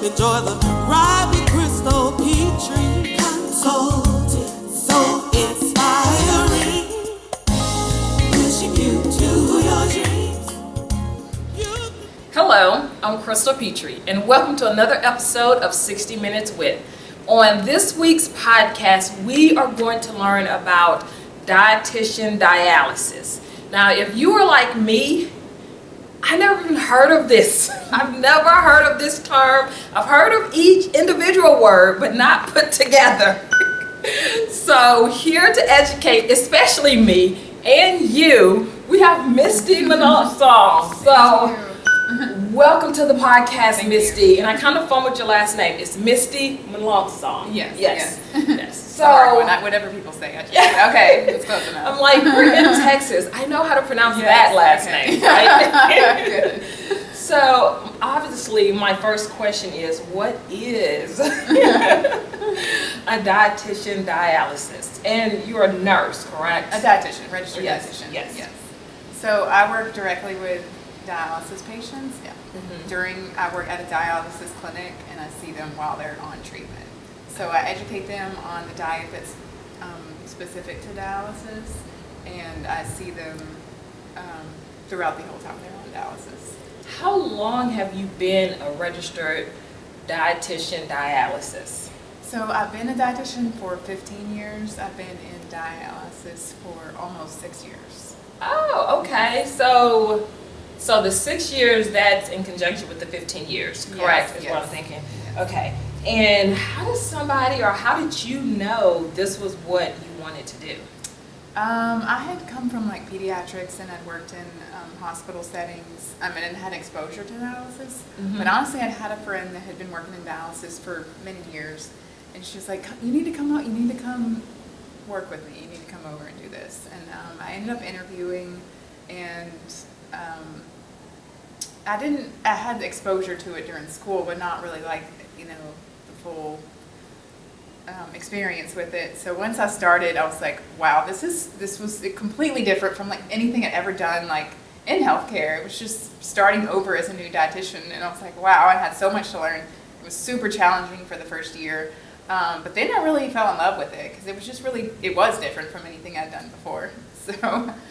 Enjoy the ride with Crystal Petry. Consulting, so inspiring. Pushing you to your dreams. Hello, I'm Crystal Petry, and welcome to another episode of 60 Minutes With. On this week's podcast, we are going to learn about dietitian dialysis. Now, if you are like me, I never even heard of this. I've never heard of this term. I've heard of each individual word, but not put together. So here to educate, especially me and you, we have Misti Melancon. So welcome to the podcast, Thank Misti. you. And I kind of fumbled your last name. It's Misti Melancon. Yes. So Not whatever people say. Okay, it's close enough. I'm like, we're in Texas. I know how to pronounce Yes, that last okay. name, right? Good. So obviously, my first question is, what is a dietitian dialysis? And you're a nurse, correct? A dietitian, registered Yes, dietitian. yes. So I work directly with dialysis patients. Yeah. Mhm. I work at a dialysis clinic, and I see them while they're on treatment. So I educate them on the diet that's specific to dialysis, and I see them throughout the whole time they're on dialysis. How long have you been a registered dietitian dialysis? So I've been a dietitian for 15 years. I've been in dialysis for almost 6 years. Oh, okay. So the 6 years, that's in conjunction with the 15 years, correct? Yes, Is what I'm yes. thinking. Yes. Okay. And how does somebody, or how did you know this was what you wanted to do? I had come from like pediatrics, and I'd worked in hospital settings. And had exposure to dialysis. Mhm. But honestly, I'd had a friend that had been working in dialysis for many years, and she was like, "You need to come out. You need to come work with me. You need to come over and do this." And I ended up interviewing, and I had exposure to it during school, but not really like, the full experience with it. So once I started, I was like, wow, this was completely different from like anything I'd ever done like in healthcare. It was just starting over as a new dietitian, and I was like, wow, I had so much to learn. It was super challenging for the first year, but then I really fell in love with it because it was different from anything I'd done before.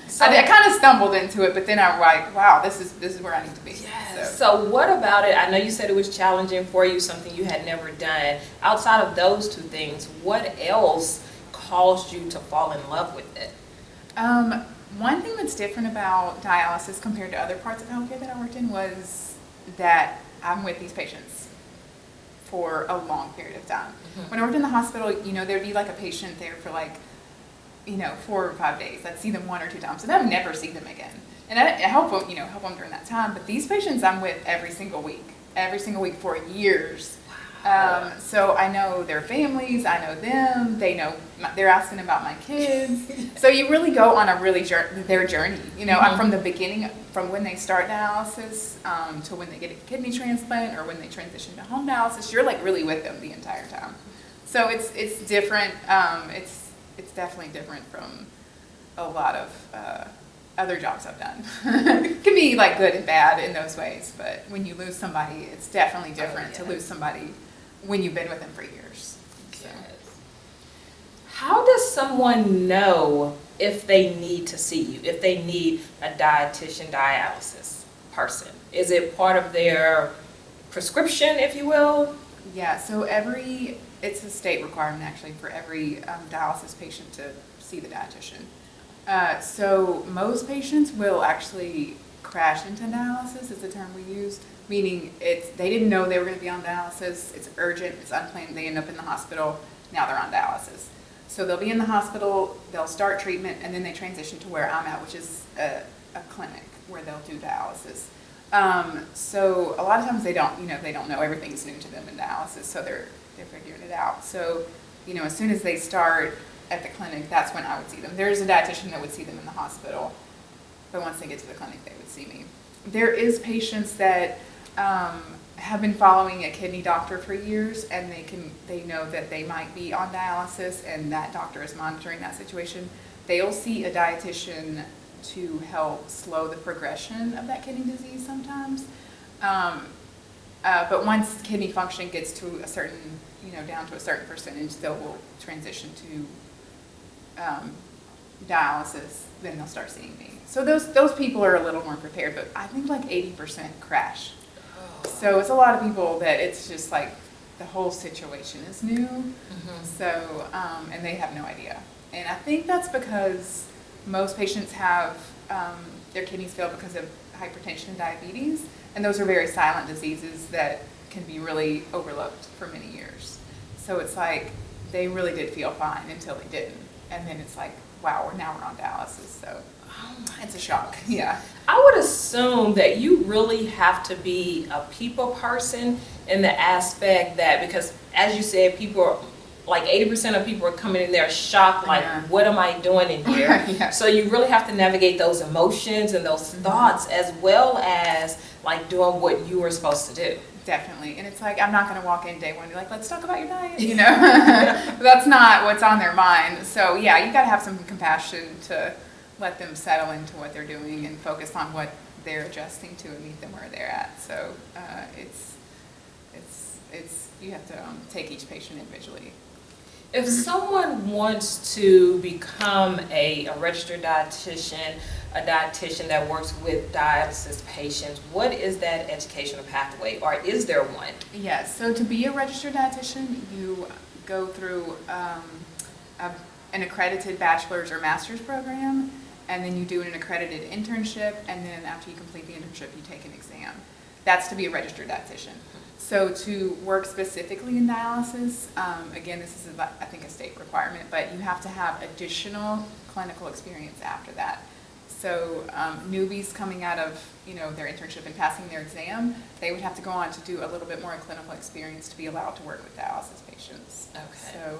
So I kind of stumbled into it, but then I was like, wow, this is where I need to be. Yes. So what about it? I know you said it was challenging for you, something you had never done. Outside of those two things, what else caused you to fall in love with it? One thing that's different about dialysis compared to other parts of healthcare that I worked in was that I'm with these patients for a long period of time. Mm-hmm. When I worked in the hospital, there'd be like a patient there for like 4 or 5 days. I'd see them 1 or 2 times, and I'd never see them again. And I help them, help them during that time. But these patients I'm with every single week for years. Wow. So I know their families, I know them, they're asking about my kids. So you really go on their journey. I'm from the beginning, from when they start dialysis to when they get a kidney transplant or when they transition to home dialysis. You're like really with them the entire time. So it's different. It's definitely different from a lot of other jobs I've done. It can be like good and bad in those ways, but when you lose somebody, it's definitely different to lose somebody when you've been with them for years. So. Yes. How does someone know if they need to see you, if they need a dietitian dialysis person? Is it part of their prescription, if you will? Yeah, so it's a state requirement actually for every dialysis patient to see the dietitian. So most patients will actually crash into dialysis is the term we use, meaning they didn't know they were going to be on dialysis, it's urgent, it's unplanned, they end up in the hospital, now they're on dialysis. So they'll be in the hospital, they'll start treatment, and then they transition to where I'm at, which is a clinic where they'll do dialysis. So a lot of times they don't know, everything's new to them in dialysis, so they're figuring it out. So, as soon as they start at the clinic, that's when I would see them. There's a dietitian that would see them in the hospital, but once they get to the clinic, they would see me. There is patients that have been following a kidney doctor for years, and they know that they might be on dialysis, and that doctor is monitoring that situation. They'll see a dietitian to help slow the progression of that kidney disease sometimes. But once kidney function gets to a certain, down to a certain percentage, they will transition to dialysis, then they'll start seeing me. So those people are a little more prepared, but I think like 80% crash. So it's a lot of people that it's just like the whole situation is new. Mm-hmm. So, and they have no idea. And I think that's because most patients have their kidneys fail because of hypertension and diabetes, and those are very silent diseases that can be really overlooked for many years. So it's like they really did feel fine until they didn't, and then it's like, wow, now we're on dialysis. So it's a shock. Yeah. I would assume that you really have to be a people person in the aspect that, because as you said, people are, like 80% of people are coming in there shocked, like, what am I doing in here? Yeah. So you really have to navigate those emotions and those thoughts, as well as like doing what you were supposed to do. Definitely. And it's like, I'm not going to walk in day one and be like, let's talk about your diet, That's not what's on their mind. So yeah, you got to have some compassion to let them settle into what they're doing and focus on what they're adjusting to and meet them where they're at. So you have to take each patient individually. If someone wants to become a registered dietitian, a dietitian that works with dialysis patients, what is that educational pathway, or is there one? Yes, so to be a registered dietitian, you go through an accredited bachelor's or master's program, and then you do an accredited internship, and then after you complete the internship, you take an exam. That's to be a registered dietitian. So to work specifically in dialysis, again, this is, I think, a state requirement, but you have to have additional clinical experience after that. So newbies coming out of their internship and passing their exam, they would have to go on to do a little bit more clinical experience to be allowed to work with dialysis patients. Okay. So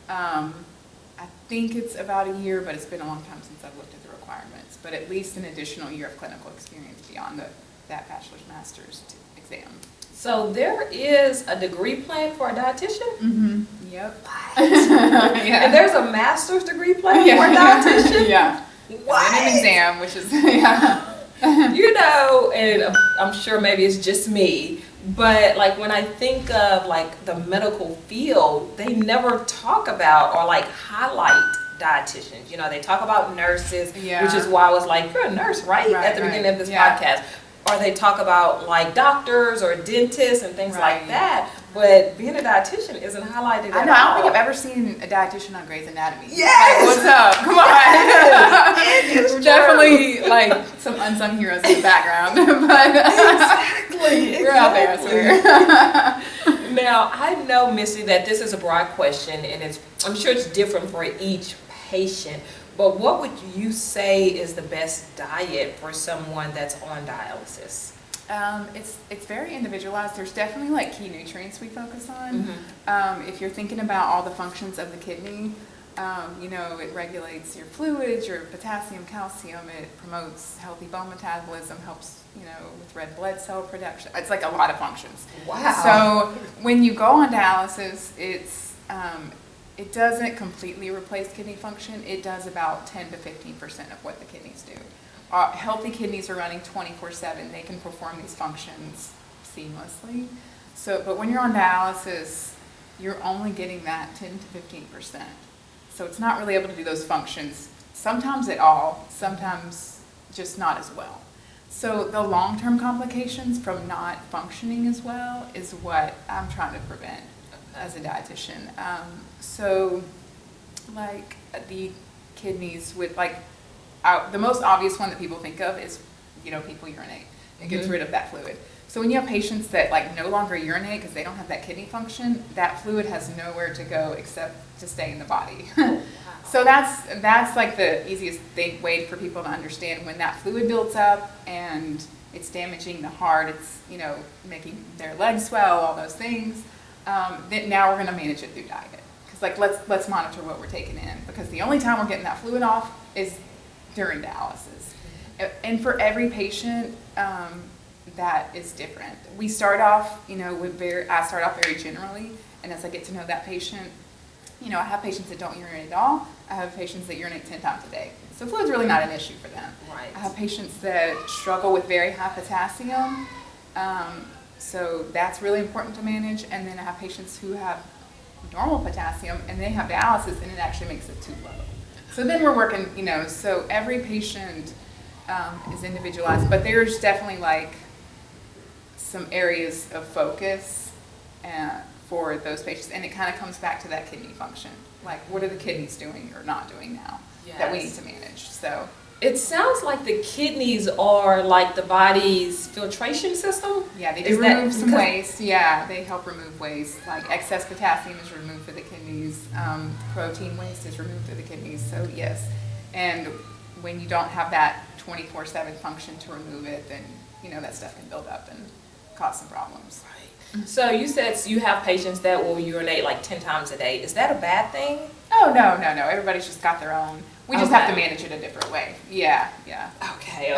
I think it's about a year, but it's been a long time since I've looked at the requirements. But at least an additional year of clinical experience beyond that bachelor's, master's exam. So there is a degree plan for a dietitian? Mm-hmm. Yep. Yeah. And there's a master's degree plan for a dietitian? Yeah. What? And an exam, which is, yeah. And I'm sure maybe it's just me, but like when I think of like the medical field, they never talk about or like highlight dietitians. They talk about nurses, which is why I was like, you're a nurse, right? At the beginning of this podcast. Or they talk about like doctors or dentists and things like that. But being a dietitian isn't highlighted at all. I don't think I've ever seen a dietitian on Grey's Anatomy. Yes! Like, what's up? Come on. It's true. Definitely like some unsung heroes in the background. But Exactly. We're out there, I swear. Now, I know, Misty, that this is a broad question, and I'm sure it's different for each patient. But what would you say is the best diet for someone that's on dialysis? It's very individualized. There's definitely like key nutrients we focus on. Mm-hmm. If you're thinking about all the functions of the kidney, it regulates your fluids, your potassium, calcium. It promotes healthy bone metabolism, helps with red blood cell production. It's like a lot of functions. Wow. So when you go on dialysis, it doesn't completely replace kidney function. It does about 10 to 15% of what the kidneys do. Healthy kidneys are running 24/7. They can perform these functions seamlessly. But when you're on dialysis, you're only getting that 10 to 15%. So it's not really able to do those functions, sometimes at all, sometimes just not as well. So the long-term complications from not functioning as well is what I'm trying to prevent as a dietitian. So like the kidneys with the most obvious one that people think of is, people urinate. It gets rid of that fluid. So when you have patients that no longer urinate because they don't have that kidney function, that fluid has nowhere to go except to stay in the body. So that's like the easiest way for people to understand when that fluid builds up and it's damaging the heart, it's making their legs swell, all those things. Then now we're going to manage it through diet. Because let's monitor what we're taking in, because the only time we're getting that fluid off is during dialysis. And for every patient, that is different. We start off, I start off very generally, and as I get to know that patient, I have patients that don't urinate at all. I have patients that urinate 10 times a day. So fluid's really not an issue for them. Right. I have patients that struggle with very high potassium. So that's really important to manage. And then I have patients who have normal potassium and they have dialysis and it actually makes it too low. So then we're working, so every patient is individualized, but there's definitely like some areas of focus for those patients. And it kind of comes back to that kidney function. Like, what are the kidneys doing or not doing now that we need to manage? So it sounds like the kidneys are like the body's filtration system. Yeah, they do remove some waste. Yeah, they help remove waste. Like excess potassium is removed for the kidneys. Protein waste is removed through the kidneys. So yes, and when you don't have that 24/7 function to remove it, then that stuff can build up and cause some problems. Right. So you said you have patients that will urinate like 10 times a day. Is that a bad thing? Oh no. Everybody's just got their own. We just have to manage it a different way. Yeah. Okay.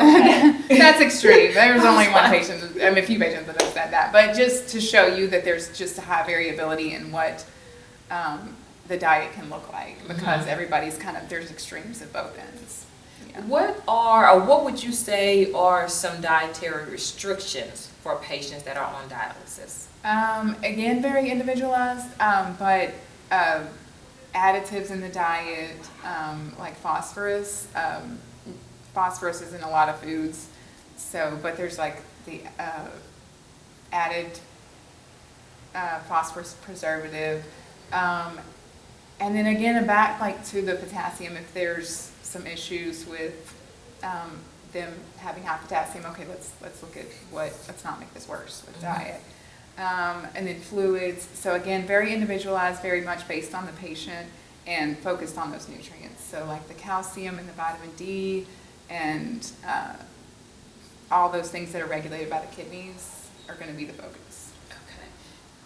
That's extreme. There's only a few patients that have said that. But just to show you that there's just a high variability in what the diet can look like, because everybody's there's extremes at both ends. Yeah. What would you say are some dietary restrictions for patients that are on dialysis? Again, very individualized, but additives in the diet, like phosphorus. Phosphorus is in a lot of foods, but there's like the added phosphorus preservative. And then again, back like to the potassium, if there's some issues with them having high potassium, okay, let's look at let's not make this worse with diet. And then fluids. So again, very individualized, very much based on the patient and focused on those nutrients. So like the calcium and the vitamin D and all those things that are regulated by the kidneys are going to be the focus. Okay.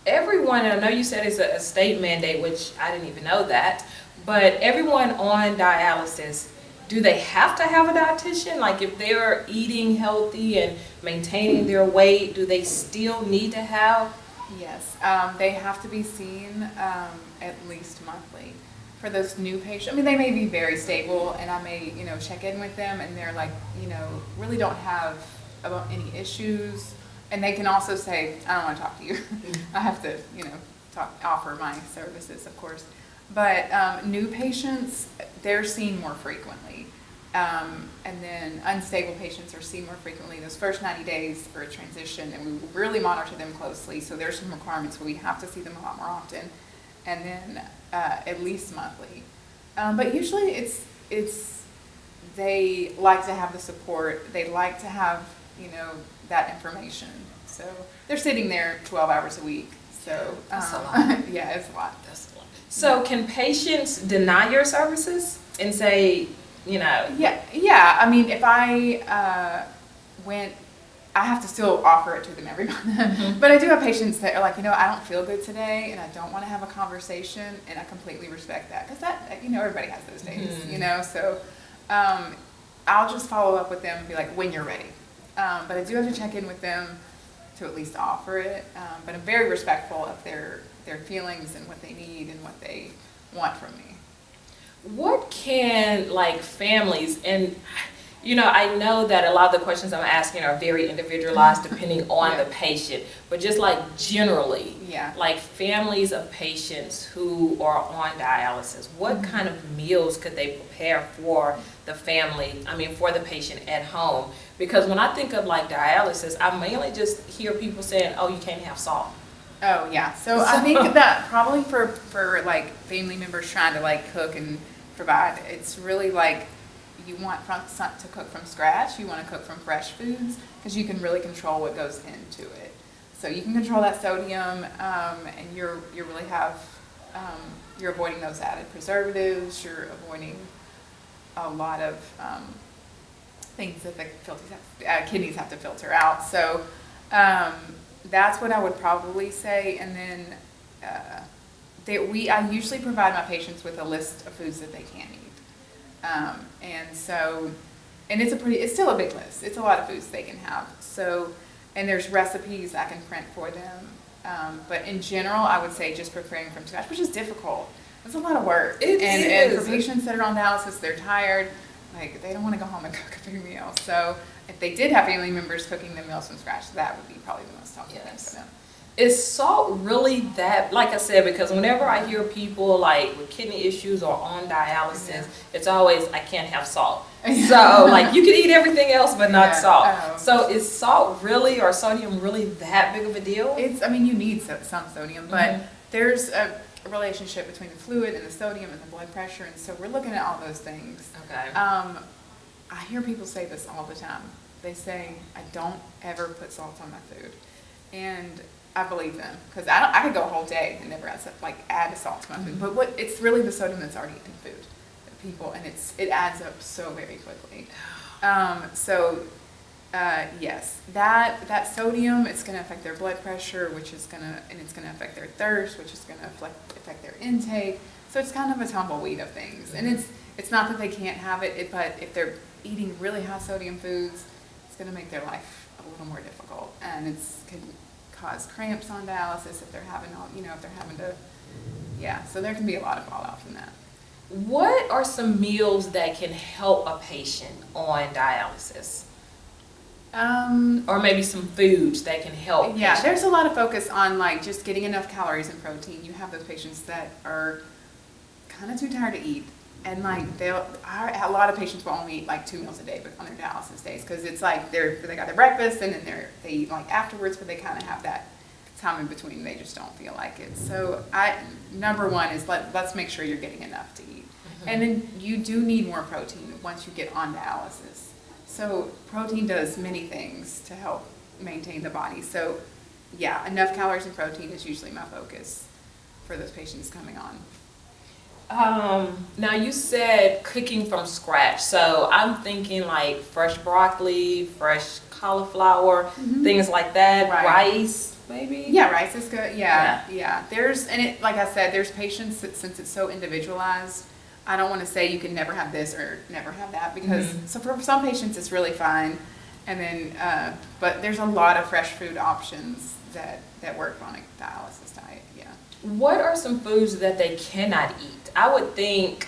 Everyone, I know you said it's a state mandate, which I didn't even know that, but everyone on dialysis, do they have to have a dietitian? Like if they're eating healthy and maintaining their weight, do they still need to have? Yes, they have to be seen at least monthly. For those new patients, they may be very stable and I may, check in with them and they're like, really don't have any issues. And they can also say, I don't want to talk to you. I have to, offer my services, of course. But new patients, they're seen more frequently. And then unstable patients are seen more frequently. Those first 90 days are a transition, and we really monitor them closely. So there's some requirements where we have to see them a lot more often, and then at least monthly. But usually it's they like to have the support. They like to have that information. So they're sitting there 12 hours a week. So that's a lot. Yeah, it's a lot. That's a lot. So can patients deny your services and say, Yeah. If I went, I have to still offer it to them every month. But I do have patients that are like, I don't feel good today and I don't want to have a conversation, and I completely respect that, because everybody has those days, So I'll just follow up with them and be like, when you're ready. But I do have to check in with them to at least offer it. But I'm very respectful of their feelings and what they need and what they want from me. What can families, and I know that a lot of the questions I'm asking are very individualized depending on the patient, but just generally, families of patients who are on dialysis, what kind of meals could they prepare for the family, for the patient at home? Because when I think of dialysis, I mainly just hear people saying, oh, you can't have salt. Oh yeah, so I think that probably for family members trying to cook and provide, it's really you want to cook from scratch. You want to cook from fresh foods, because you can really control what goes into it. So you can control that sodium, and you really have you're avoiding those added preservatives. You're avoiding a lot of things that the kidneys have to filter out. So that's what I would probably say. And then I usually provide my patients with a list of foods that they can eat. And it's still a big list. It's a lot of foods they can have. So, and there's recipes I can print for them. But in general, I would say just preparing from scratch, which is difficult. It's a lot of work. It and is. For patients that are on dialysis, they're tired. They don't want to go home and cook a big meal. So if they did have family members cooking the meals from scratch, that would be probably the most helpful thing for them. Is salt really that, like I said, because whenever I hear people like with kidney issues or on dialysis, it's always, I can't have salt. So like you can eat everything else but not salt. So is salt really, or sodium really that big of a deal? I mean, you need some sodium, but there's a relationship between the fluid and the sodium and the blood pressure, and so we're looking at all those things. Okay. I hear people say this all the time. They say, I don't ever put salt on my food. And I believe them, because I could go a whole day and never add salt to my food. But it's really the sodium that's already in food, people, and it adds up so very quickly. Yes, that sodium, it's going to affect their blood pressure, and it's going to affect their thirst, which is going to affect their intake. So it's kind of a tumbleweed of things, and it's not that they can't have it, but if they're eating really high sodium foods, it's going to make their life a little more difficult, and can cause cramps on dialysis if they're having so there can be a lot of fallout from that. What are some meals that can help a patient on dialysis? Or maybe some foods that can help. Yeah, there's a lot of focus on just getting enough calories and protein. You have those patients that are kind of too tired to eat, and a lot of patients will only eat 2 meals a day on their dialysis days, because it's they got their breakfast and then they eat afterwards, but they kind of have that time in between. They just don't feel like it. So number one is let's make sure you're getting enough to eat, and then you do need more protein once you get on dialysis. So protein does many things to help maintain the body. So yeah, enough calories and protein is usually my focus for those patients coming on. Now you said cooking from scratch, so I'm thinking fresh broccoli, fresh cauliflower, things like that. Right. Rice, maybe. Yeah, rice is good. Yeah. Like I said, there's patients that, since it's so individualized, I don't want to say you can never have this or never have that, because so for some patients it's really fine, and then but there's a lot of fresh food options that work on a dialysis diet. Yeah. What are some foods that they cannot eat? I would think,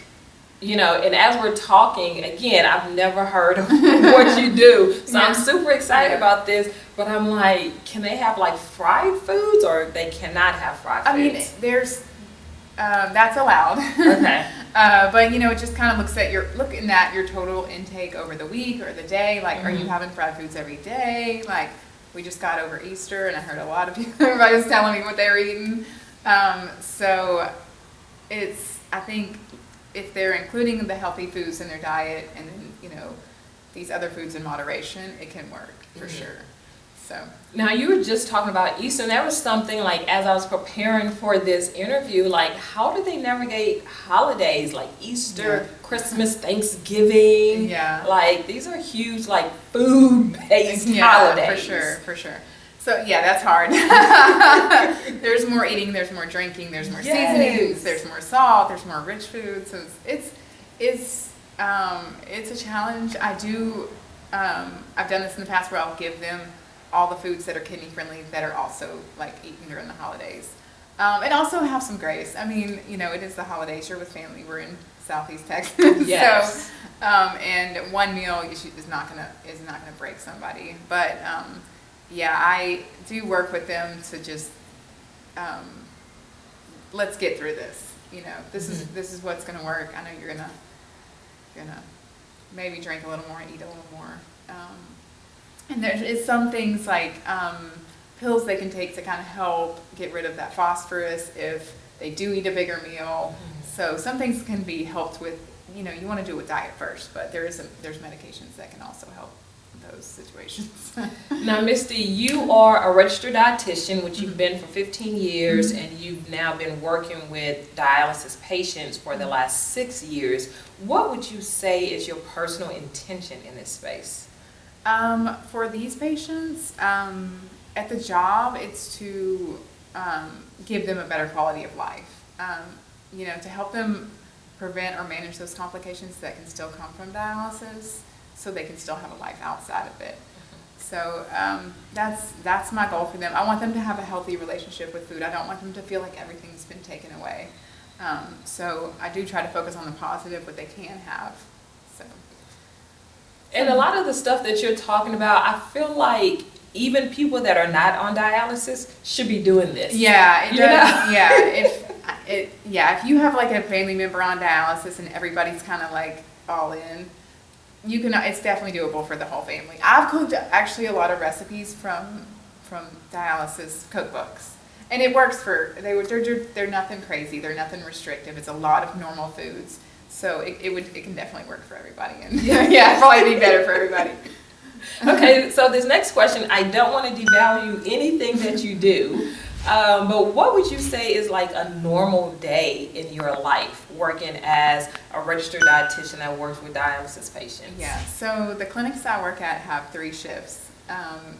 and as we're talking, again, I've never heard of what you do, so I'm super excited about this, but I'm can they have fried foods, or they cannot have fried foods? I mean, there's, that's allowed. Okay. But it just kind of looking at your total intake over the week or the day, are you having fried foods every day? We just got over Easter, and I heard a lot of people, everybody was telling me what they were eating. So I think if they're including the healthy foods in their diet, and then, these other foods in moderation, it can work for sure. So now you were just talking about Easter, and there was something as I was preparing for this interview, how do they navigate holidays like Easter, Christmas, Thanksgiving? Yeah. These are huge food-based holidays. For sure. So yeah, that's hard. There's more eating, there's more drinking, there's more seasonings, there's more salt, there's more rich food. So it's a challenge. I've done this in the past where I'll give them all the foods that are kidney friendly that are also eaten during the holidays. And also have some grace. I mean, it is the holidays. You're with family. We're in Southeast Texas. Yes. So, and one meal is not gonna break somebody. But yeah, I do work with them to just let's get through this. This is what's gonna work. I know you're gonna maybe drink a little more and eat a little more. And there is some things pills they can take to kind of help get rid of that phosphorus if they do eat a bigger meal. So some things can be helped with, you want to do it with diet first, but there's medications that can also help those situations. Now, Misty, you are a registered dietitian, which you've been for 15 years, and you've now been working with dialysis patients for the last 6 years. What would you say is your personal intention in this space? For these patients, at the job, it's to give them a better quality of life. To help them prevent or manage those complications that can still come from dialysis, so they can still have a life outside of it. So that's my goal for them. I want them to have a healthy relationship with food. I don't want them to feel like everything's been taken away. So I do try to focus on the positive, what they can have. So. And a lot of the stuff that you're talking about, I feel like even people that are not on dialysis should be doing this. Yeah, it You does. know? Yeah, if you have like a family member on dialysis and everybody's kind of like all in, you can. It's definitely doable for the whole family. I've cooked actually a lot of recipes from dialysis cookbooks, and it works for. They're nothing crazy. They're nothing restrictive. It's a lot of normal foods, so it can definitely work for everybody. And yeah, probably be better for everybody. Okay, so this next question, I don't want to devalue anything that you do, but what would you say is like a normal day in your life working as a registered dietitian that works with dialysis patients? Yeah, so the clinics I work at have 3 shifts,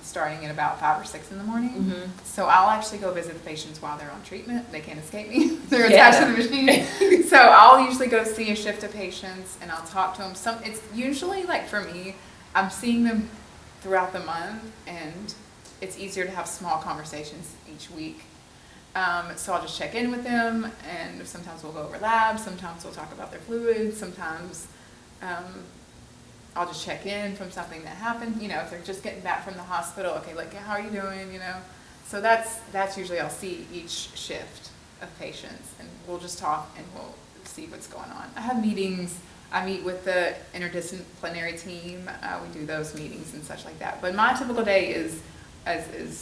starting at about 5 or 6 in the morning. Mm-hmm. So I'll actually go visit the patients while they're on treatment. They can't escape me. They're Yeah. attached to the machine. So I'll usually go see a shift of patients and I'll talk to them. It's usually like for me, I'm seeing them throughout the month and it's easier to have small conversations each week. So I'll just check in with them and sometimes we'll go over labs, sometimes we'll talk about their fluids, sometimes I'll just check in from something that happened, if they're just getting back from the hospital, okay, like, how are you doing, So that's usually I'll see each shift of patients and we'll just talk and we'll see what's going on. I have meetings. I meet with the interdisciplinary team. We do those meetings and such like that. But my typical day is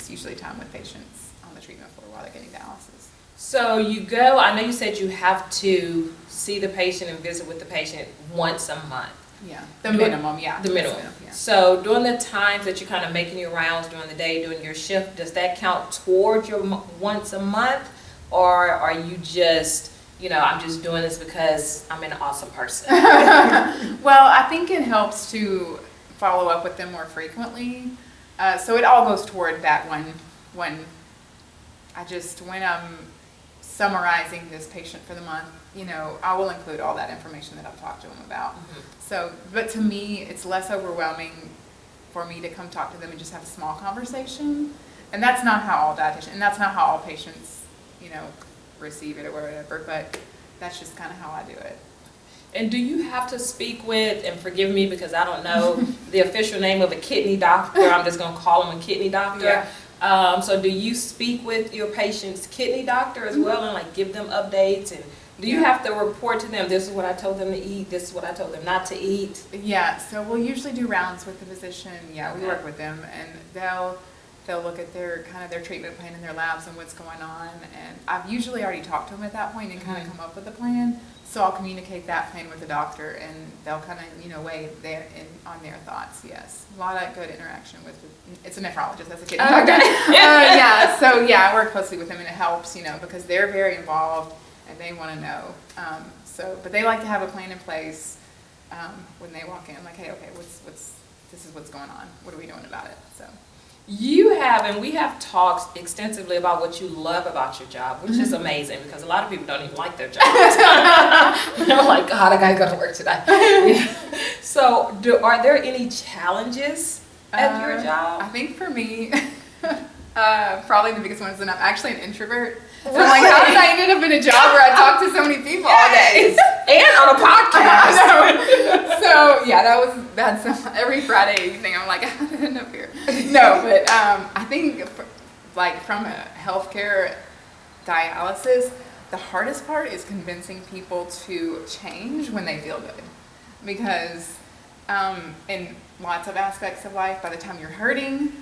usually time with patients on the treatment floor while they're getting dialysis. So you go, I know you said you have to see the patient and visit with the patient once a month. Yeah, the minimum, yeah. The minimum. Yeah. So during the times that you're kind of making your rounds during the day, doing your shift, does that count towards your once a month? Or are you just, I'm just doing this because I'm an awesome person? Well, I think it helps to follow up with them more frequently. So it all goes toward that when I'm summarizing this patient for the month, I will include all that information that I've talked to them about. Mm-hmm. So, but to me, it's less overwhelming for me to come talk to them and just have a small conversation. And that's not how all patients, receive it or whatever, but that's just kind of how I do it. And do you have to speak with, and forgive me because I don't know the official name of a kidney doctor, I'm just going to call him a kidney doctor. Yeah. So do you speak with your patient's kidney doctor as well and like give them updates? And do you have to report to them, this is what I told them to eat, this is what I told them not to eat? Yeah, so we'll usually do rounds with the physician. Yeah, we Okay. work with them and they'll look at their treatment plan and their labs and what's going on. And I've usually already talked to them at that point and kind of come up with a plan. So I'll communicate that plan with the doctor and they'll kind of, weigh on their thoughts. Yes. A lot of good interaction with, it's a nephrologist, that's a kidney doctor. Yeah. So yeah, I work closely with them and it helps, because they're very involved and they want to know. But they like to have a plan in place when they walk in, like, hey, okay, this is what's going on. What are we doing about it? So. You have, and we have talked extensively about what you love about your job, which is amazing because a lot of people don't even like their jobs. They're like, God, I gotta go to work today. Yeah. So, are there any challenges at your job? I think for me, probably the biggest one is that I'm actually an introvert. So I'm like, how did I end up in a job where I talk to so many people all day? And on a podcast. So yeah, that's every Friday evening. I'm like, how did I end up here? No, but I think from a healthcare dialysis, the hardest part is convincing people to change when they feel good, because in lots of aspects of life, by the time you're hurting,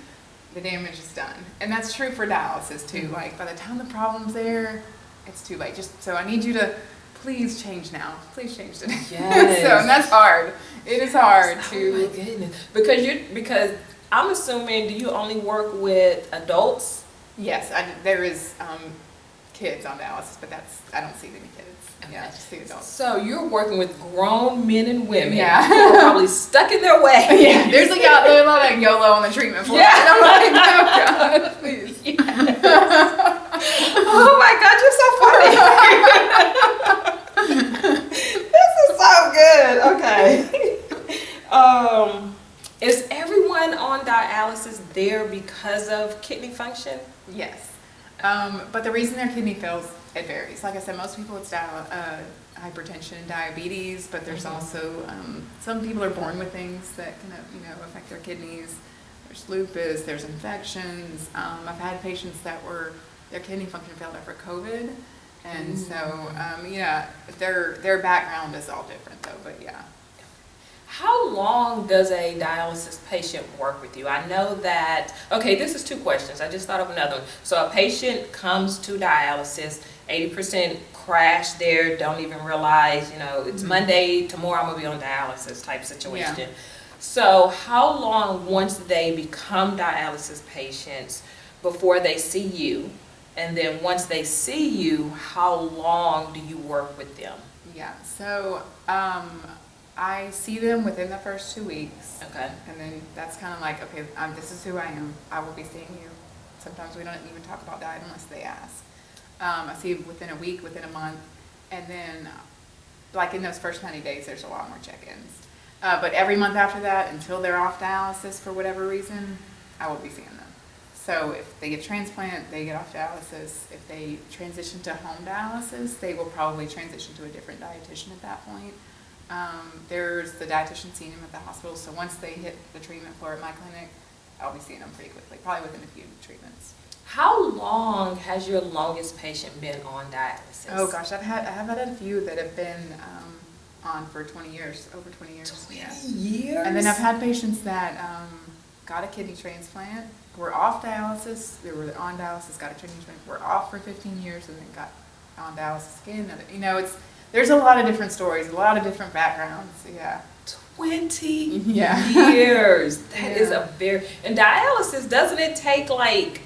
the damage is done. And that's true for dialysis too. Mm-hmm. Like by the time the problem's there, it's too late. So I need you to please change now. Please change today. Yes. So, and that's hard. It is hard Oh to. my goodness. Because I'm assuming, do you only work with adults? Yes, there is kids on dialysis, but I don't see any kids. Okay. Yeah, I just see adults. So you're working with grown men and women Yeah. who are probably stuck in their way. Yeah, there's a lot of YOLO on the treatment floor. Yeah. And I'm like, oh God, please. Oh my God, you're so funny. This is so good. Okay. Is everyone on dialysis there because of kidney function? Yes. But the reason their kidney fails, it varies. Like I said, most people it's hypertension and diabetes, but there's also some people are born with things that can affect their kidneys. There's lupus, there's infections. I've had patients that their kidney function failed after COVID, and so their background is all different though. But yeah. How long does a dialysis patient work with you? I know that, okay, this is two questions. I just thought of another one. So a patient comes to dialysis, 80% crash there, don't even realize, it's Monday, tomorrow I'm going to be on dialysis type situation. Yeah. So how long, once they become dialysis patients, before they see you? And then once they see you, how long do you work with them? Yeah, so I see them within the first 2 weeks. Okay. And then that's kind of like, okay, this is who I am. I will be seeing you. Sometimes we don't even talk about diet unless they ask. I see within a week, within a month. And then, like in those first 90 days, there's a lot more check-ins. But every month after that, until they're off dialysis for whatever reason, I will be seeing them. So if they get transplant, they get off dialysis. If they transition to home dialysis, they will probably transition to a different dietitian at that point. There's the dietitian seeing them at the hospital, so once they hit the treatment floor at my clinic, I'll be seeing them pretty quickly, probably within a few treatments. How long has your longest patient been on dialysis? Oh gosh, I have had a few that have been on for 20 years, over 20 years. 20 yeah. years? And then I've had patients that got a kidney transplant, were off dialysis, they were on dialysis, got a kidney transplant, were off for 15 years, and then got on dialysis again. There's a lot of different stories, a lot of different backgrounds, yeah. 20 Yeah. years. That is a very, and dialysis, doesn't it take like,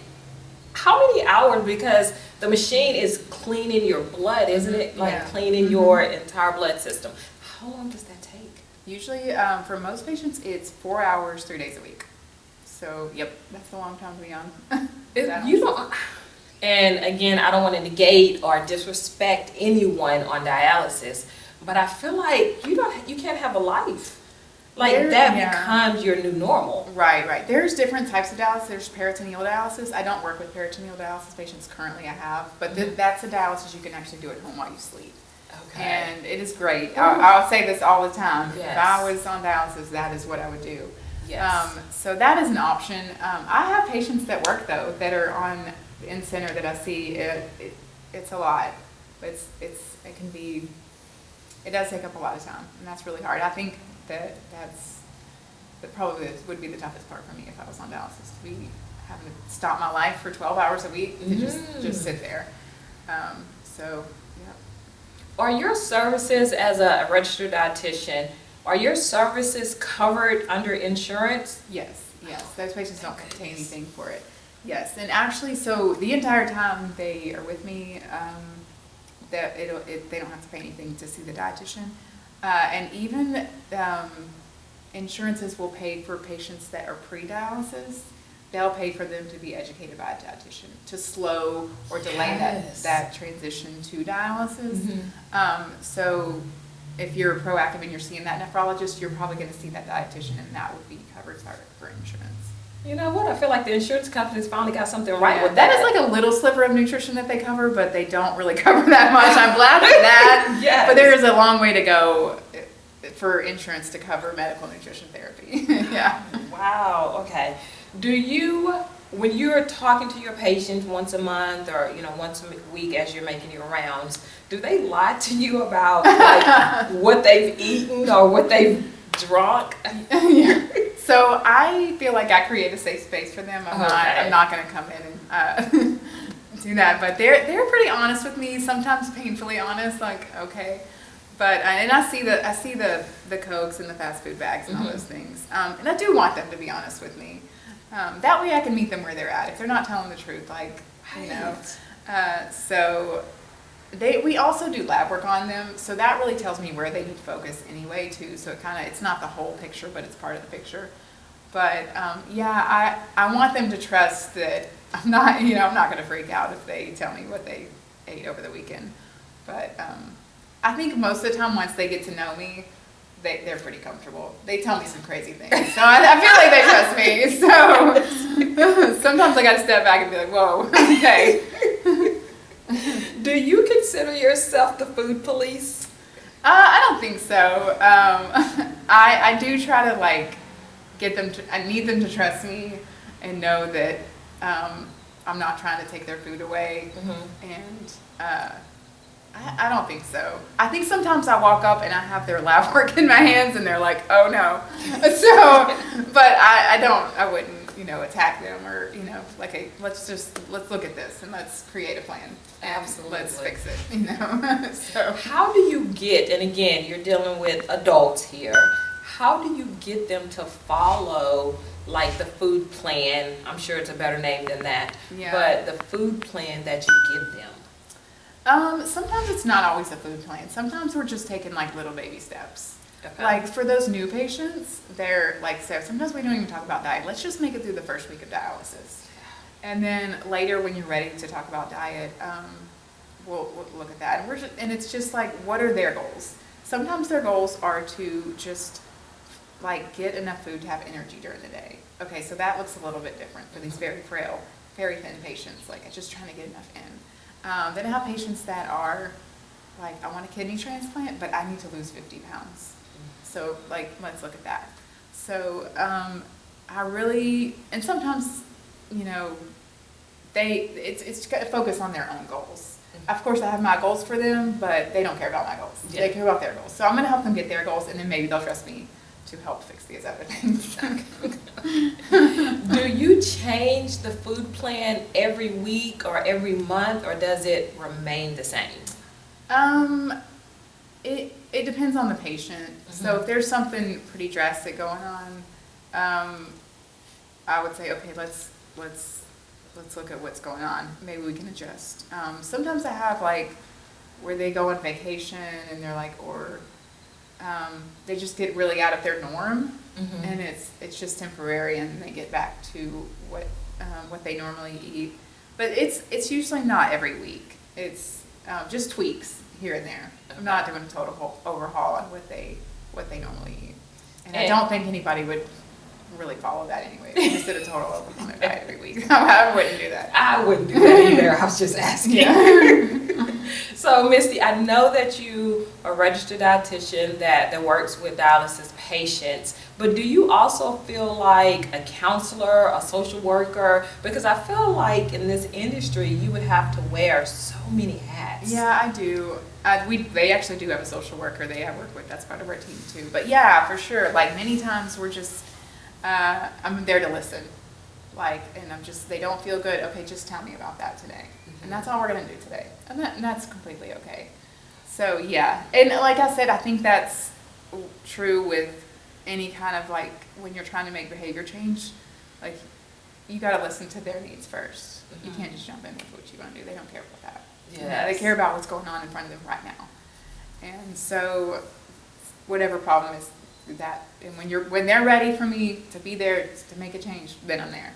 how many hours? Because the machine is cleaning your blood, isn't it? Like cleaning your entire blood system. How long does that take? Usually, for most patients, it's 4 hours, 3 days a week. So, yep, that's a long time to be on. You don't. And again, I don't want to negate or disrespect anyone on dialysis, but I feel like you can't have a life. Like that becomes your new normal. Right. There's different types of dialysis. There's peritoneal dialysis. I don't work with peritoneal dialysis patients currently. I have, but that's a dialysis you can actually do at home while you sleep. Okay. And it is great. I'll say this all the time. Yes. If I was on dialysis, that is what I would do. Yes. So that is an option. I have patients that work though that are on in center that I see. It's a lot. It does take up a lot of time, and that's really hard. I think that probably would be the toughest part for me if I was on dialysis, to be having to stop my life for 12 hours a week to just sit there. So, yeah. Are your services as a registered dietitian, are your services covered under insurance? Yes. Those patients don't pay anything for it. Yes, and actually, so the entire time they are with me, they don't have to pay anything to see the dietitian. And even insurances will pay for patients that are pre-dialysis. They'll pay for them to be educated by a dietitian to slow or delay that transition to dialysis. So if you're proactive and you're seeing that nephrologist, you're probably going to see that dietitian, and that would be covered for insurance. You know what? I feel like the insurance companies finally got something right with that. That is like a little sliver of nutrition that they cover, but they don't really cover that much. I'm glad for that. Yes. But there is a long way to go for insurance to cover medical nutrition therapy. Yeah. Wow. Okay. Do you, when you're talking to your patients once a month or once a week as you're making your rounds, do they lie to you about like what they've eaten or what they've drunk? Yeah. So I feel like I create a safe space for them. I'm not going to come in and do that, but they're pretty honest with me. Sometimes painfully honest, like okay, but and I see the Cokes and the fast food bags and all those things, and I do want them to be honest with me. That way I can meet them where they're at if they're not telling the truth, like so. We also do lab work on them, so that really tells me where they need focus anyway too. So it's not the whole picture, but it's part of the picture. But I want them to trust that I'm not going to freak out if they tell me what they ate over the weekend. But I think most of the time, once they get to know me, they're pretty comfortable. They tell me some crazy things, so I feel like they trust me. So sometimes I got to step back and be like, whoa, okay. Do you consider yourself the food police? I don't think so. I do try to like get them to, I need them to trust me and know that I'm not trying to take their food away. And I don't think so. I think sometimes I walk up and I have their lab work in my hands and they're like, oh no. So, but I wouldn't, attack them or, like, let's look at this and let's create a plan. Absolutely. Let's fix it, So. How do you get, and again, you're dealing with adults here, how do you get them to follow like the food plan? I'm sure it's a better name than that, Yeah. but the food plan that you give them. Sometimes it's not always a food plan. Sometimes we're just taking like little baby steps. Okay. Like for those new patients, they're like, so sometimes we don't even talk about diet. Let's just make it through the first week of dialysis. And then later when you're ready to talk about diet, we'll look at that. And it's just like, what are their goals? Sometimes their goals are to just like get enough food to have energy during the day. Okay, so that looks a little bit different for these very frail, very thin patients. Like just trying to get enough in. Then I have patients that are like, I want a kidney transplant, but I need to lose 50 pounds. So like, let's look at that. So I really, and sometimes, it's got to focus on their own goals. Of course, I have my goals for them, but they don't care about my goals. Yeah. They care about their goals. So I'm going to help them get their goals, and then maybe they'll trust me to help fix these other things. Do you change the food plan every week or every month, or does it remain the same? It depends on the patient. So if there's something pretty drastic going on, I would say, okay, let's look at what's going on. Maybe we can adjust. Sometimes I have like where they go on vacation and they're like, or they just get really out of their norm, and it's just temporary, and they get back to what they normally eat. But it's usually not every week. It's just tweaks here and there. I'm not doing a total overhaul on what they normally eat, and I don't think anybody would really follow that anyway. If they just did a total overhaul on their diet every week. I wouldn't do that. I wouldn't do that either. I was just asking. Yeah. So, Misty, I know that you are a registered dietitian that works with dialysis patients, but do you also feel like a counselor, a social worker? Because I feel like in this industry, you would have to wear so many hats. Yeah, I do. They actually do have a social worker I work with. That's part of our team too. But yeah, for sure. Like many times we're just, I'm there to listen. And they don't feel good. Okay, just tell me about that today. And that's all we're going to do today. And that's completely okay. So yeah. And like I said, I think that's true with any kind of like, when you're trying to make behavior change, like you got to listen to their needs first. You can't just jump in with what you want to do. They don't care about that. Yes. They care about what's going on in front of them right now. And so whatever problem is that, and when they're ready for me to be there to make a change, then I'm there.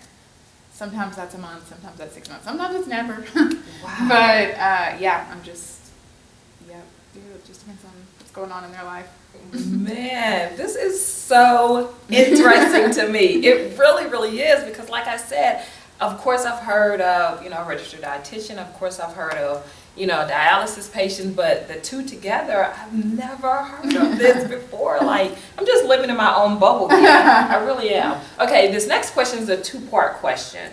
Sometimes that's a month, sometimes that's 6 months, sometimes it's never. Wow. But yeah, it just depends on what's going on in their life. Man, this is so interesting to me. It really, really is, because like I said, of course I've heard of, a registered dietitian. Of course I've heard of, dialysis patients, but the two together, I've never heard of this before. Like, I'm just living in my own bubble here. I really am. Okay, this next question is a two-part question.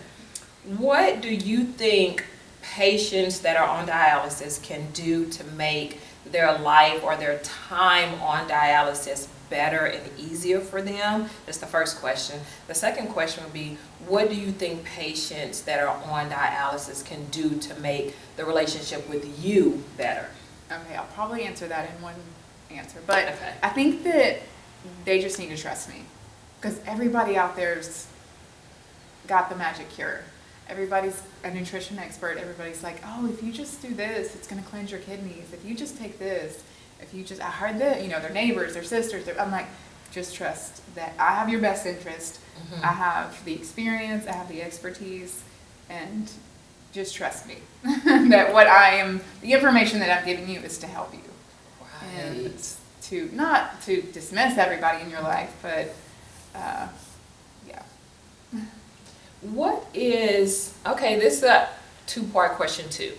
What do you think patients that are on dialysis can do to make their life or their time on dialysis better and easier for them? That's the first question. The second question would be, what do you think patients that are on dialysis can do to make the relationship with you better? Okay, I'll probably answer that in one answer. But Okay. I think that they just need to trust me. Because everybody out there's got the magic cure. Everybody's a nutrition expert. Everybody's like, oh, if you just do this, it's going to cleanse your kidneys. If you just take this, I heard that, their neighbors, their sisters. I'm like, just trust that I have your best interest. I have the experience, I have the expertise, and just trust me that the information that I'm giving you is to help you. Right. And not to dismiss everybody in your life, but yeah. This is a two-part question too.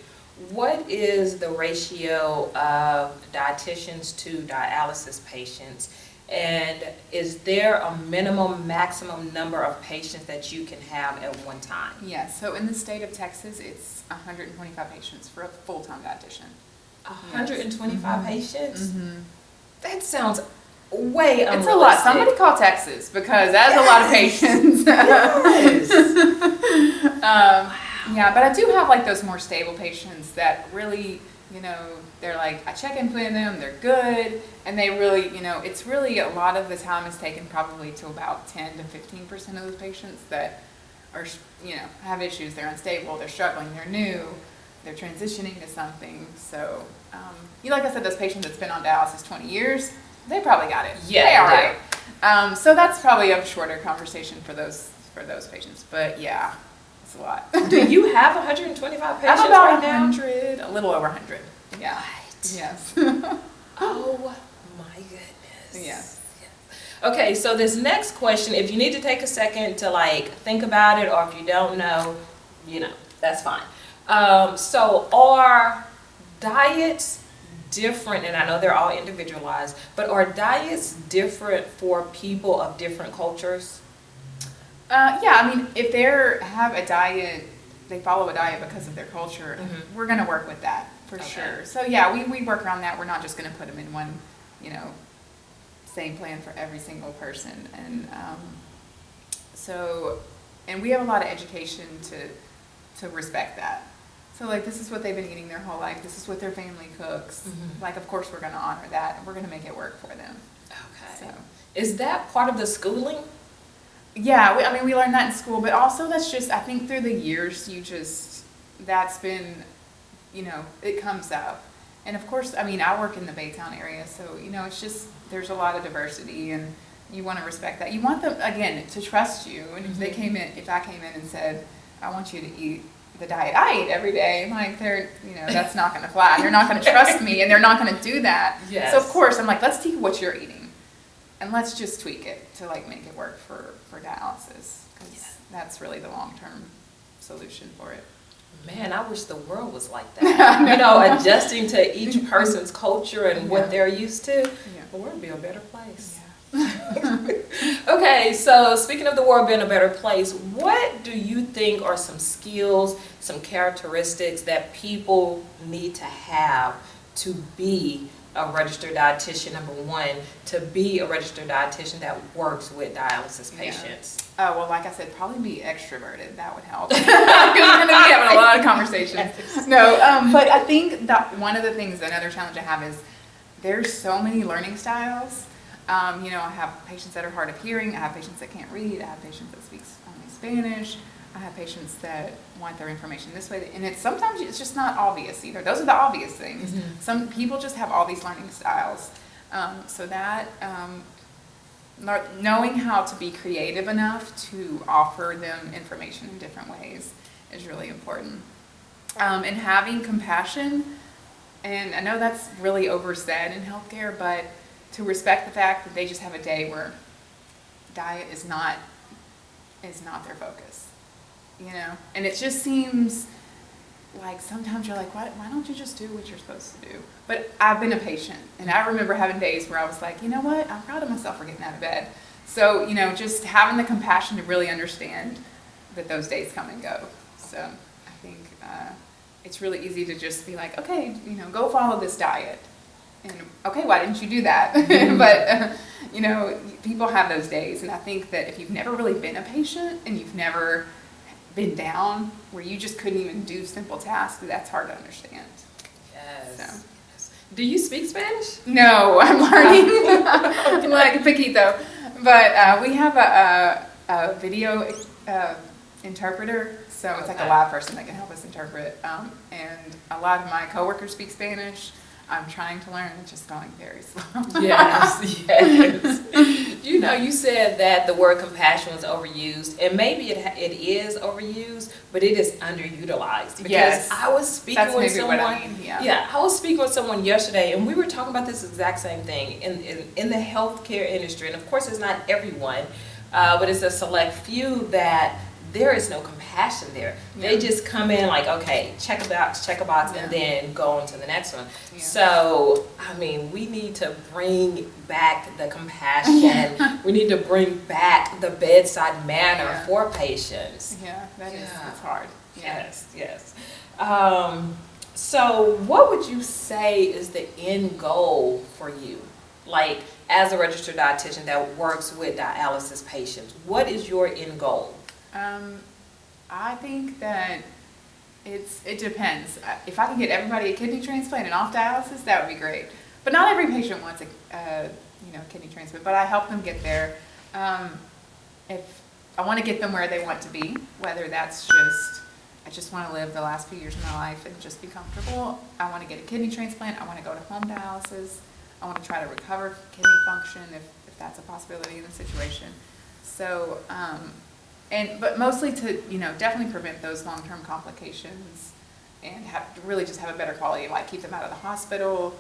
what is the ratio of dietitians to dialysis patients? And is there a maximum number of patients that you can have at one time? Yeah, so in the state of Texas, it's 125 patients for a full-time dietitian. 125 patients? Mm-hmm. That sounds way unrealistic. It's a lot. Somebody call Texas because that's a lot of patients. Yes. Yeah, but I do have like those more stable patients that really, you know, they're like, I check in with them, they're good, and they really, you know, it's really a lot of the time is taken probably to about 10 to 15% of those patients that are, you know, have issues, they're unstable, they're struggling, they're new, they're transitioning to something. So, like I said, those patients that's been on dialysis 20 years, they probably got it. Yeah, they are they right. So that's probably a shorter conversation for those patients. But yeah, it's a lot. Do you have 125 patients I'm about right now? 100, a little over 100. Yeah. What? Yes. Oh my goodness. Yes. Okay, so this next question, if you need to take a second to like think about it, or if you don't know, you know, that's fine. So are diets different, and I know they're all individualized, but are diets different for people of different cultures? Yeah, I mean, if they have a diet, they follow a diet because of their culture, we're going to work with that for sure. So yeah, we work around that. We're not just going to put them in one, you know, same plan for every single person. And and we have a lot of education to respect that. So like, this is what they've been eating their whole life. This is what their family cooks. Like, of course, we're going to honor that, and we're going to make it work for them. Okay. So. Is that part of the schooling? Yeah, we learned that in school, but also that's just, I think through the years, that's been, you know, it comes up. And of course, I mean, I work in the Baytown area, so, you know, it's just, there's a lot of diversity, and you want to respect that. You want them, again, to trust you. And if I came in and said, I want you to eat the diet I eat every day, like, that's not going to fly. They're not going to trust me, and they're not going to do that. Yes. So of course, I'm like, let's take what you're eating, and let's just tweak it to like make it work for dialysis, because that's really the long-term solution for it. Man, I wish the world was like that. You know, adjusting to each person's culture and what they're used to. The world would be a better place. Okay, so speaking of the world being a better place, what do you think are some skills, some characteristics that people need to have to be a registered dietitian, number one, to be a registered dietitian that works with dialysis patients? Well, like I said, probably be extroverted. That would help. Because you're going to be having a lot of conversations. No, but I think that one of the things, another challenge I have is there's so many learning styles. You know, I have patients that are hard of hearing. I have patients that can't read. I have patients that speak only Spanish. I have patients that want their information this way. And sometimes it's just not obvious either. Those are the obvious things. Some people just have all these learning styles. So that, knowing how to be creative enough to offer them information in different ways is really important. And having compassion, and I know that's really oversaid in healthcare, but to respect the fact that they just have a day where diet is not their focus, you know? And it just seems like sometimes you're like, why don't you just do what you're supposed to do? But I've been a patient, and I remember having days where I was like, you know what, I'm proud of myself for getting out of bed. So, you know, just having the compassion to really understand that those days come and go. So I think it's really easy to just be like, okay, you know, go follow this diet. And okay, why didn't you do that? But, you know, people have those days. And I think that if you've never really been a patient and you've never been down where you just couldn't even do simple tasks, that's hard to understand. Yes. So. Do you speak Spanish? No, I'm learning. Like Paquito. But we have a video interpreter. So it's like a live person that can help us interpret. And a lot of my coworkers speak Spanish. I'm trying to learn, it's just going very slow. Yes, yes. You know, you said that the word compassion was overused, and maybe it is overused, but it is underutilized. Because yes. I was speaking with someone. What I mean. I was speaking with someone yesterday, and we were talking about this exact same thing in the healthcare industry. And of course, it's not everyone, but it's a select few that there is no compassion there. Yeah. They just come in like, okay, check a box, Yeah. and then go on to the next one. Yeah. So, I mean, we need to bring back the compassion. We need to bring back the bedside manner Yeah. for patients. Yeah, that is, Yeah. it's hard. Yeah. Yes. So what would you say is the end goal for you? Like, as a registered dietitian that works with dialysis patients, what is your end goal? I think that it depends. If I can get everybody a kidney transplant and off dialysis, that would be great. But not every patient wants a kidney transplant, but I help them get there. If I want to get them where they want to be, whether that's just, I just want to live the last few years of my life and just be comfortable. I want to get a kidney transplant. I want to go to home dialysis. I want to try to recover kidney function if that's a possibility in the situation. So, but mostly to, definitely prevent those long-term complications and really just have a better quality of life, keep them out of the hospital.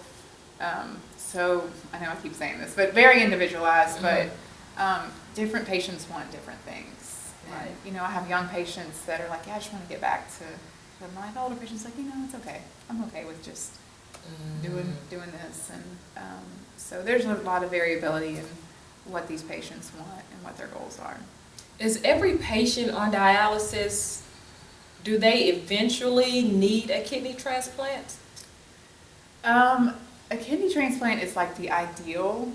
So I know I keep saying this, but very individualized, but different patients want different things. Right. And, I have young patients that are like, yeah, I just want to get back to live my life. Older patients like, it's okay. I'm okay with just doing this. And so there's a lot of variability in what these patients want and what their goals are. Is every patient on dialysis, do they eventually need a kidney transplant? A kidney transplant is like the ideal,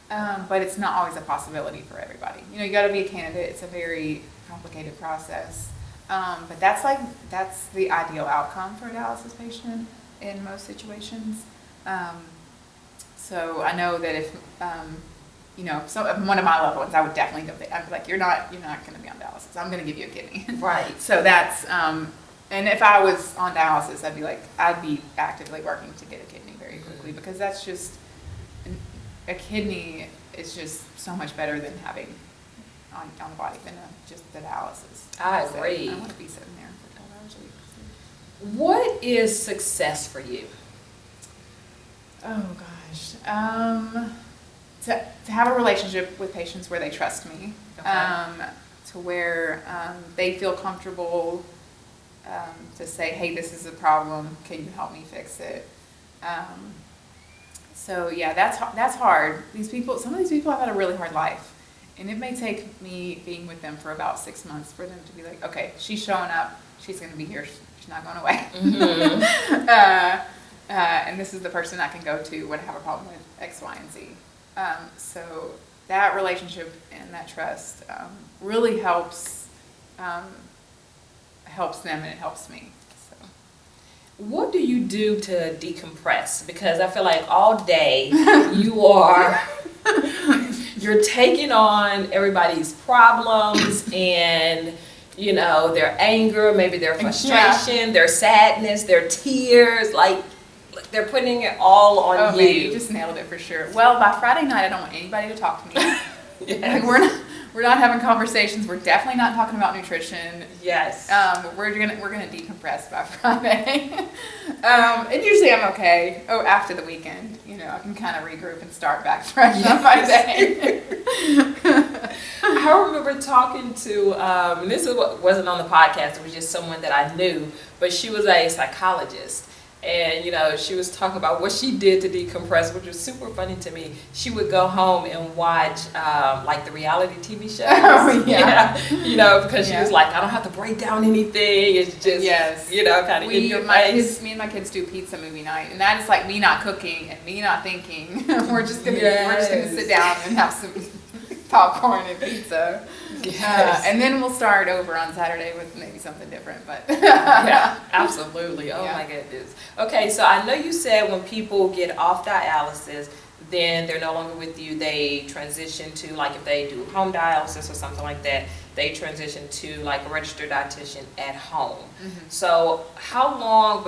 but it's not always a possibility for everybody. You got to be a candidate. It's a very complicated process. But that's the ideal outcome for a dialysis patient in most situations. So I know that if, one of my loved ones, I would definitely go, I'd be like, you're not going to be on dialysis. I'm going to give you a kidney. Right. So that's, and if I was on dialysis, I'd be actively working to get a kidney very quickly, because that's just, a kidney is just so much better than having on the body than just the dialysis. I agree. I want to be sitting there for 12 hours a week. What is success for you? Oh gosh, to have a relationship with patients where they trust me, Okay. to where they feel comfortable to say, hey, this is a problem, can you help me fix it? So yeah, that's hard. Some of these people have had a really hard life, and it may take me being with them for about 6 months for them to be like, okay, she's showing up, she's going to be here, she's not going away. Mm-hmm. And this is the person I can go to when I have a problem with X, Y, and Z. So that relationship and that trust really helps them, and it helps me. So. What do you do to decompress? Because I feel like all day you're taking on everybody's problems and their anger, maybe their frustration, their sadness, their tears, like they're putting it all on you. Man, you just nailed it for sure. Well, by Friday night, I don't want anybody to talk to me. Yes. Like, we're not having conversations. We're definitely not talking about nutrition. Yes. We're gonna decompress by Friday. And usually I'm okay. Oh, after the weekend, I can kind of regroup and start back fresh on my day. I remember talking to, and this wasn't on the podcast, it was just someone that I knew, but she was a psychologist. And, she was talking about what she did to decompress, which was super funny to me. She would go home and watch, like, the reality TV shows. Oh, yeah. Because she was like, I don't have to break down anything. It's just, kind of in your face. Me and my kids do pizza movie night, and that is like me not cooking and me not thinking. We're just gonna sit down and have some popcorn and pizza. Yes. And then we'll start over on Saturday with maybe something different, but yeah, absolutely. Oh Yeah. my goodness. Okay, so I know you said when people get off dialysis, then they're no longer with you. They transition to, like, if they do home dialysis or something like that, they transition to like a registered dietitian at home. Mm-hmm. So how long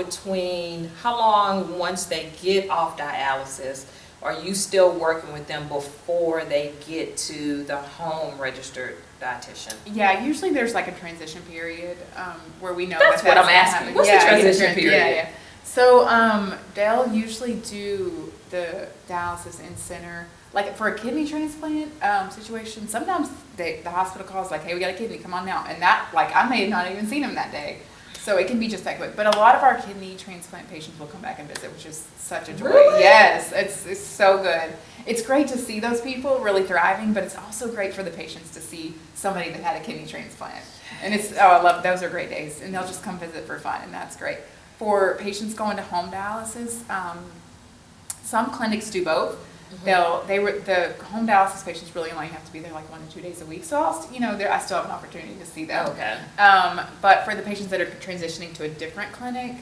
once they get off dialysis are you still working with them before they get to the home registered dietitian? Yeah, usually there's like a transition period where we know That's what I'm asking. What's the transition period? Yeah. So they'll usually do the dialysis in center like for a kidney transplant situation, sometimes the hospital calls like, hey, we got a kidney, come on now. And that, like, I may have not even seen him that day. So it can be just that quick. But a lot of our kidney transplant patients will come back and visit, which is such a joy. Really? Yes, it's so good. It's great to see those people really thriving, but it's also great for the patients to see somebody that had a kidney transplant. And I love, those are great days. And they'll just come visit for fun, and that's great. For patients going to home dialysis, some clinics do both. The home dialysis patients really only have to be there like 1 to 2 days a week. So I still have an opportunity to see them. Okay. But for the patients that are transitioning to a different clinic,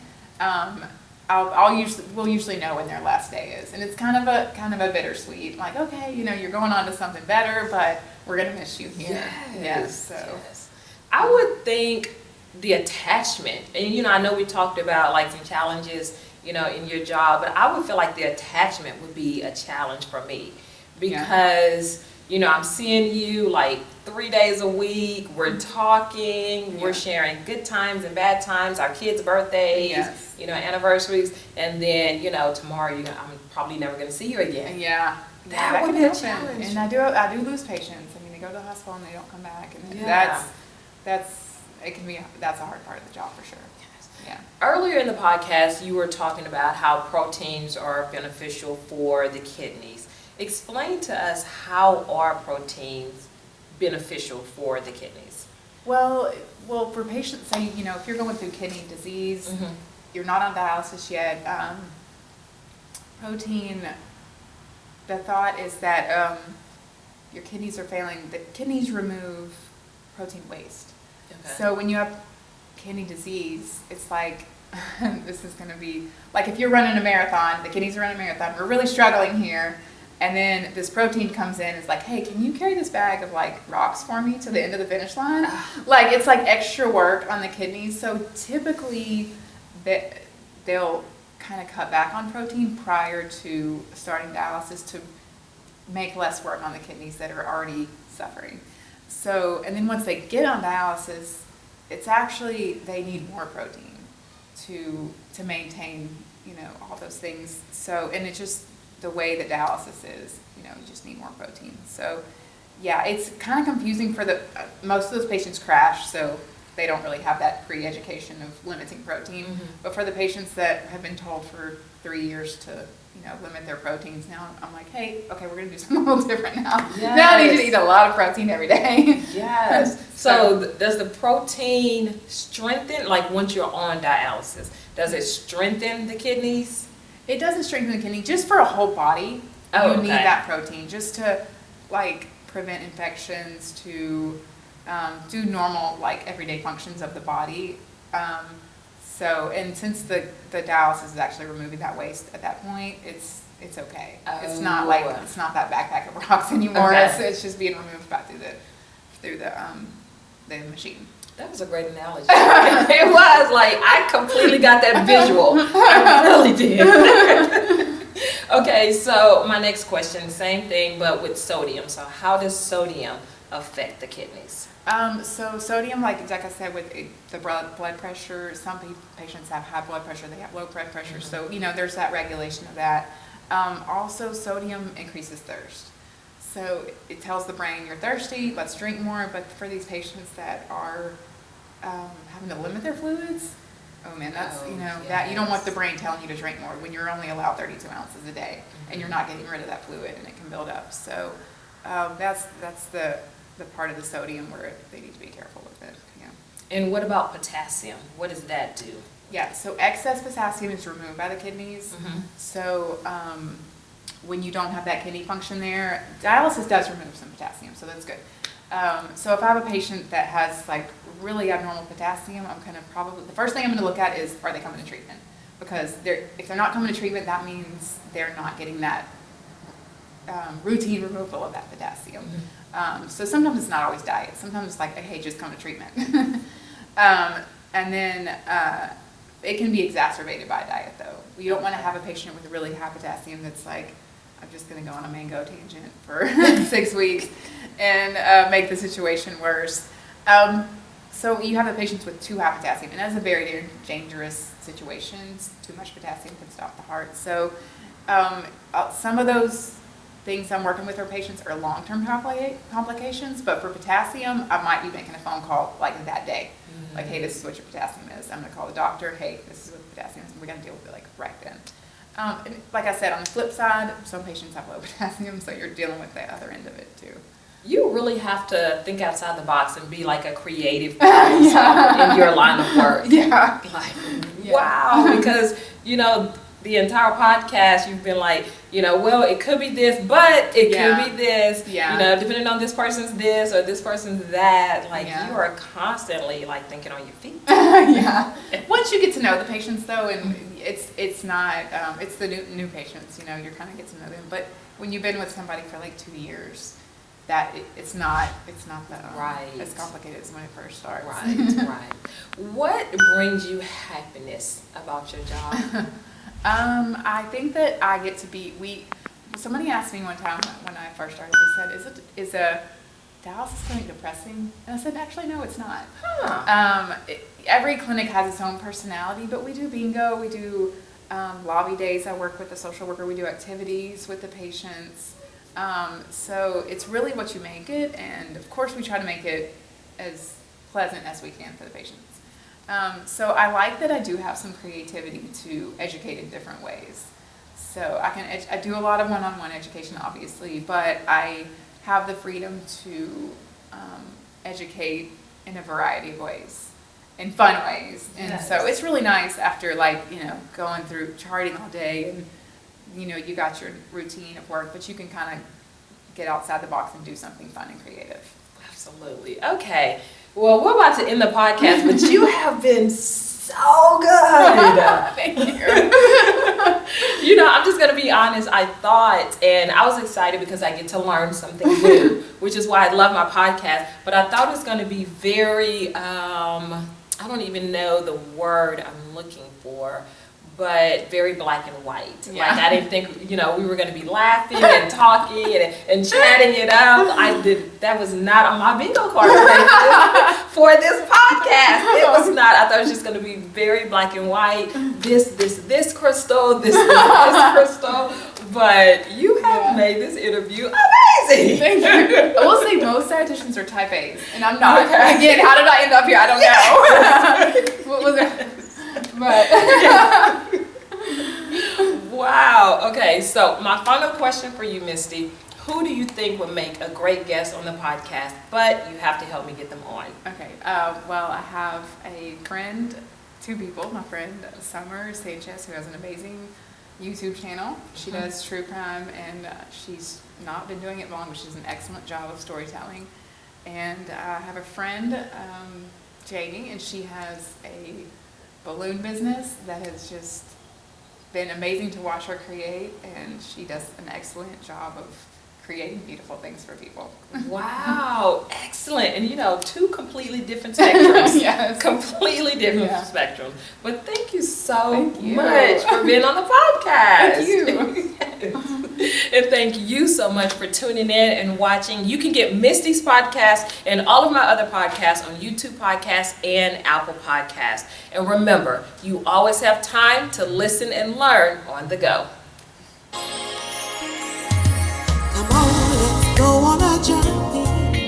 we'll usually know when their last day is, and it's kind of a bittersweet. Like, okay, you're going on to something better, but we're gonna miss you here. Yes. Yes. I would think the attachment, and I know we talked about like some challenges, in your job, but I would feel like the attachment would be a challenge for me because, I'm seeing you like 3 days a week, we're talking, we're sharing good times and bad times, our kids' birthdays, anniversaries, and then, tomorrow, I'm probably never going to see you again. Yeah. That would be a challenge. And I do lose patients. I mean, they go to the hospital and they don't come back, and that's a hard part of the job for sure. Yeah. Earlier in the podcast, you were talking about how proteins are beneficial for the kidneys. Explain to us, how are proteins beneficial for the kidneys? Well, for patients, say, if you're going through kidney disease, you're not on dialysis yet, protein, the thought is that your kidneys are failing. The kidneys remove protein waste. Okay. So when you have kidney disease, it's like, this is going to be, like if you're running a marathon, the kidneys are running a marathon, we're really struggling here, and then this protein comes in, it's like, hey, can you carry this bag of like rocks for me to the end of the finish line? Like, it's like extra work on the kidneys. So typically they'll kind of cut back on protein prior to starting dialysis to make less work on the kidneys that are already suffering. So, and then once they get on dialysis, it's actually, they need more protein to maintain, all those things. So, and it's just the way that dialysis is, you just need more protein. So, yeah, it's kind of confusing for most of those patients crash, so they don't really have that pre-education of limiting protein. But for the patients that have been told for 3 years to, limit their proteins, now I'm like, hey, okay, we're going to do something a little different now. Yes. Now I need to eat a lot of protein every day. Yes. So does the protein strengthen, like once you're on dialysis, does it strengthen the kidneys? It doesn't strengthen the kidney, just for a whole body. You need that protein just to like prevent infections, to do normal like everyday functions of the body. So, and since the dialysis is actually removing that waste at that point, it's okay. It's not like, it's not that backpack of rocks anymore. Okay. It's just being removed back through the machine. That was a great analogy. It was like, I completely got that visual. I really did. Okay, so my next question, same thing, but with sodium. So how does sodium affect the kidneys? So sodium, like I said, with the blood pressure, some patients have high blood pressure, they have low blood pressure, so, there's that regulation of that. Also, sodium increases thirst. So it tells the brain, you're thirsty, let's drink more, but for these patients that are having to limit their fluids, oh man, that's, that you don't want the brain telling you to drink more when you're only allowed 32 ounces a day, and you're not getting rid of that fluid, and it can build up. So that's the part of the sodium where they need to be careful with it. Yeah. And what about potassium? What does that do? Yeah, so excess potassium is removed by the kidneys. So when you don't have that kidney function there, dialysis does remove some potassium, so that's good. So if I have a patient that has like really abnormal potassium, I'm gonna the first thing I'm gonna look at is, are they coming to treatment? Because if they're not coming to treatment, that means they're not getting that routine removal of that potassium. So sometimes it's not always diet. Sometimes it's like, hey, just come to treatment. And then it can be exacerbated by diet, though. You don't want to have a patient with really high potassium that's like, I'm just going to go on a mango tangent for 6 weeks and make the situation worse. So you have the patients with too high potassium, and that's a very dangerous situation. Too much potassium can stop the heart. So some of those things I'm working with for patients are long-term complications, but for potassium, I might be making a phone call like that day. Like, hey, this is what your potassium is. I'm gonna call the doctor. Hey, this is what the potassium is. And we're gonna deal with it like right then. And like I said, on the flip side, some patients have low potassium, so you're dealing with the other end of it too. You really have to think outside the box and be like a creative person in your line of work. Yeah. Like, wow, because, you know, the entire podcast, you've been like, you know, well, it could be this, but it could be this, you know, depending on this person's this or this person's that. Like, you are constantly, like, thinking on your feet. Once you get to know the patients, though, and it's not, it's the new patients, you know, you're kind of get to know them. But when you've been with somebody for like 2 years, that it's not that as complicated as when it first starts. Right. What brings you happiness about your job? I think that I get to be, somebody asked me one time when I first started, they said, is a dialysis clinic depressing? And I said, actually, no, it's not. Every clinic has its own personality, but we do bingo, we do lobby days. I work with the social worker, we do activities with the patients. So it's really what you make it, and of course we try to make it as pleasant as we can for the patients. So I like that I do have some creativity to educate in different ways. So I do a lot of one-on-one education, obviously, but I have the freedom to educate in a variety of ways, in fun ways. And so it's really nice after, like, you know, going through charting all day and, you know, you got your routine of work, but you can kind of get outside the box and do something fun and creative. Absolutely. Okay. Well, we're about to end the podcast, but you have been so good. Thank you. You know, I'm just going to be honest. I thought, and I was excited because I get to learn something new, which is why I love my podcast. But I thought it was going to be very, I don't even know the word I'm looking for, but very black and white. Yeah. Like, I didn't think, you know, we were going to be laughing and talking and chatting it up. That was not on my bingo card for this podcast. It was not. I thought it was just going to be very black and white. This Crystal, this Crystal. But you have made this interview amazing. Thank you. I will say most dietitians are type A's, and I'm not. Okay. Again, how did I end up here? I don't know. What was it? But wow. Okay, so my final question for you, Misty. Who do you think would make a great guest on the podcast? But you have to help me get them on. Okay. Well, I have a friend, 2 people. My friend Summer Sanchez, who has an amazing YouTube channel. She does true crime, and she's not been doing it long, but she does an excellent job of storytelling. And I have a friend, Jamie, and she has a balloon business that has just been amazing to watch her create, and she does an excellent job of creating beautiful things for people. Wow, excellent. And you know, 2 completely different spectrums. Yes. Completely different spectrums. But thank you so much for being on the podcast. Thank you. And thank you so much for tuning in and watching. You can get Misty's podcast and all of my other podcasts on YouTube Podcasts and Apple Podcasts. And remember, you always have time to listen and learn on the go. Come on, let's go on a journey.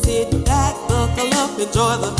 Sit back, buckle up, enjoy the